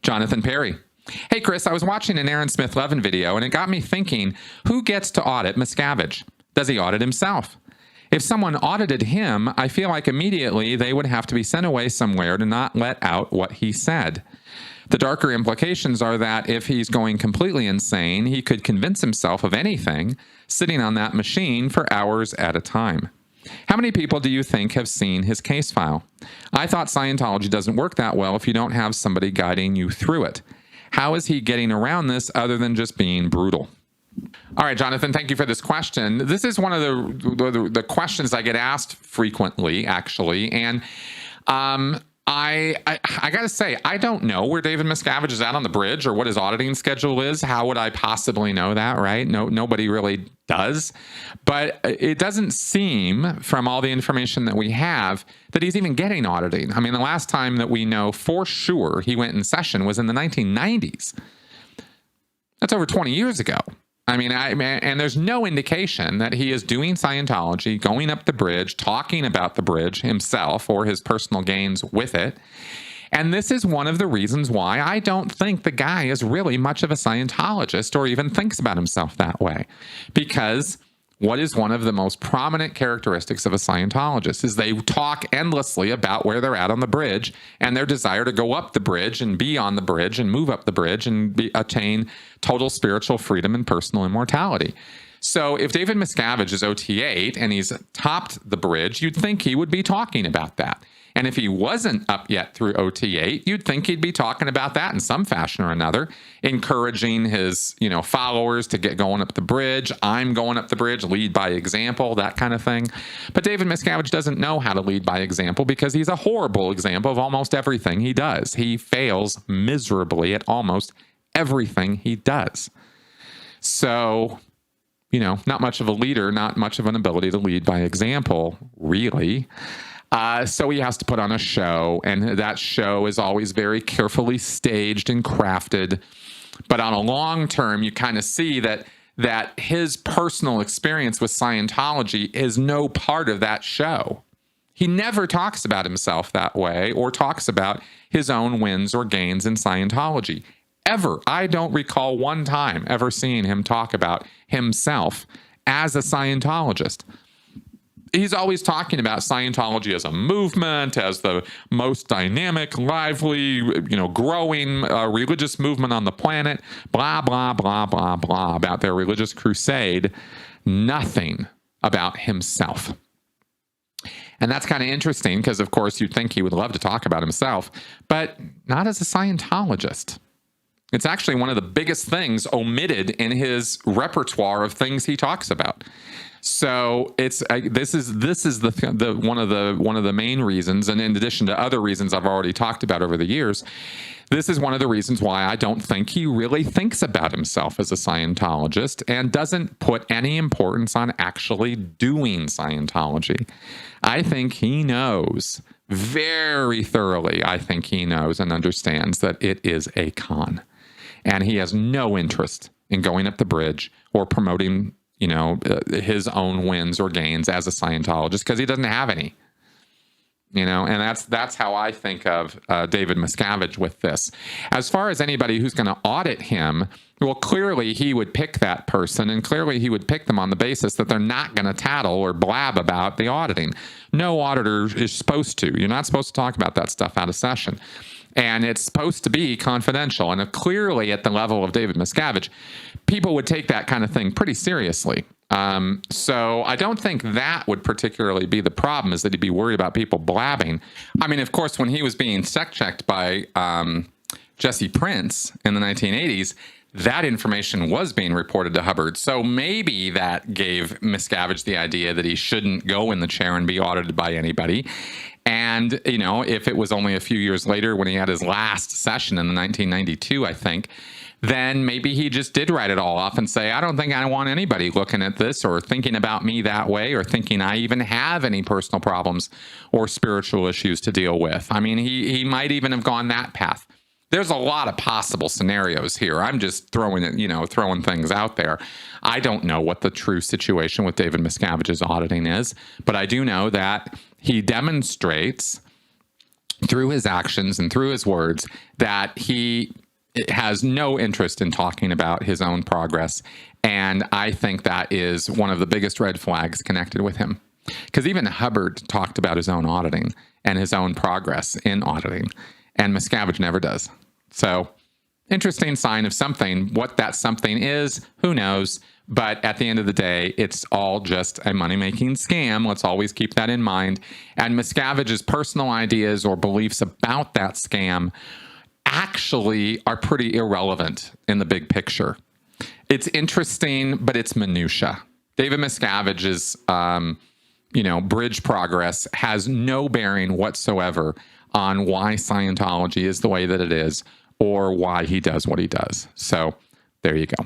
Jonathan Perry. Hey, Chris, I was watching an Aaron Smith Levin video, and it got me thinking, who gets to audit Miscavige? Does he audit himself? If someone audited him, I feel like immediately they would have to be sent away somewhere to not let out what he said. The darker implications are that if he's going completely insane, he could convince himself of anything, sitting on that machine for hours at a time. How many people do you think have seen his case file? I thought Scientology doesn't work that well if you don't have somebody guiding you through it. How is he getting around this other than just being brutal? All right, Jonathan, thank you for this question. This is one of the questions I get asked frequently, actually. And I got to say, I don't know where David Miscavige is at on the bridge or what his auditing schedule is. How would I possibly know that, right? Nobody really does. But it doesn't seem, from all the information that we have, that he's even getting auditing. I mean, the last time that we know for sure he went in session was in the 1990s. That's over 20 years ago. And there's no indication that he is doing Scientology, going up the bridge, talking about the bridge himself or his personal gains with it. And this is one of the reasons why I don't think the guy is really much of a Scientologist or even thinks about himself that way. Because what is one of the most prominent characteristics of a Scientologist is they talk endlessly about where they're at on the bridge and their desire to go up the bridge and be on the bridge and move up the bridge and attain total spiritual freedom and personal immortality. So if David Miscavige is OT8 and he's topped the bridge, you'd think he would be talking about that. And if he wasn't up yet through OT8, you'd think he'd be talking about that in some fashion or another, encouraging his, followers to get going up the bridge. I'm going up the bridge, lead by example, that kind of thing. But David Miscavige doesn't know how to lead by example because he's a horrible example of almost everything he does. He fails miserably at almost everything he does. So, not much of a leader, not much of an ability to lead by example, really. So he has to put on a show, and that show is always very carefully staged and crafted. But on a long term, you kind of see that his personal experience with Scientology is no part of that show. He never talks about himself that way or talks about his own wins or gains in Scientology. Ever. I don't recall one time ever seeing him talk about himself as a Scientologist. He's always talking about Scientology as a movement, as the most dynamic, lively, growing religious movement on the planet, blah, blah, blah, blah, blah, about their religious crusade. Nothing about himself. And that's kind of interesting because, of course, you'd think he would love to talk about himself, but not as a Scientologist. It's actually one of the biggest things omitted in his repertoire of things he talks about. So this is one of the main reasons, and in addition to other reasons I've already talked about over the years, this is one of the reasons why I don't think he really thinks about himself as a Scientologist and doesn't put any importance on actually doing Scientology. I think he knows very thoroughly. I think he knows and understands that it is a con, and he has no interest in going up the bridge or promoting his own wins or gains as a Scientologist because he doesn't have any, and that's how I think of David Miscavige with this. As far as anybody who's going to audit him, well, clearly he would pick that person, and clearly he would pick them on the basis that they're not going to tattle or blab about the auditing. No auditor is supposed to. You're not supposed to talk about that stuff out of session. And it's supposed to be confidential. And clearly at the level of David Miscavige, people would take that kind of thing pretty seriously. So I don't think that would particularly be the problem, is that he'd be worried about people blabbing. I mean, of course, when he was being checked by Jesse Prince in the 1980s, that information was being reported to Hubbard. So maybe that gave Miscavige the idea that he shouldn't go in the chair and be audited by anybody. And, if it was only a few years later when he had his last session in 1992, I think, then maybe he just did write it all off and say, I don't think I want anybody looking at this or thinking about me that way or thinking I even have any personal problems or spiritual issues to deal with. I mean, he might even have gone that path. There's a lot of possible scenarios here. I'm just throwing things out there. I don't know what the true situation with David Miscavige's auditing is, but I do know that he demonstrates through his actions and through his words that he has no interest in talking about his own progress. And I think that is one of the biggest red flags connected with him. Because even Hubbard talked about his own auditing and his own progress in auditing, and Miscavige never does. So, interesting sign of something. What that something is, who knows? But at the end of the day, it's all just a money-making scam. Let's always keep that in mind. And Miscavige's personal ideas or beliefs about that scam actually are pretty irrelevant in the big picture. It's interesting, but it's minutia. David Miscavige's bridge progress has no bearing whatsoever on why Scientology is the way that it is or why he does what he does. So there you go.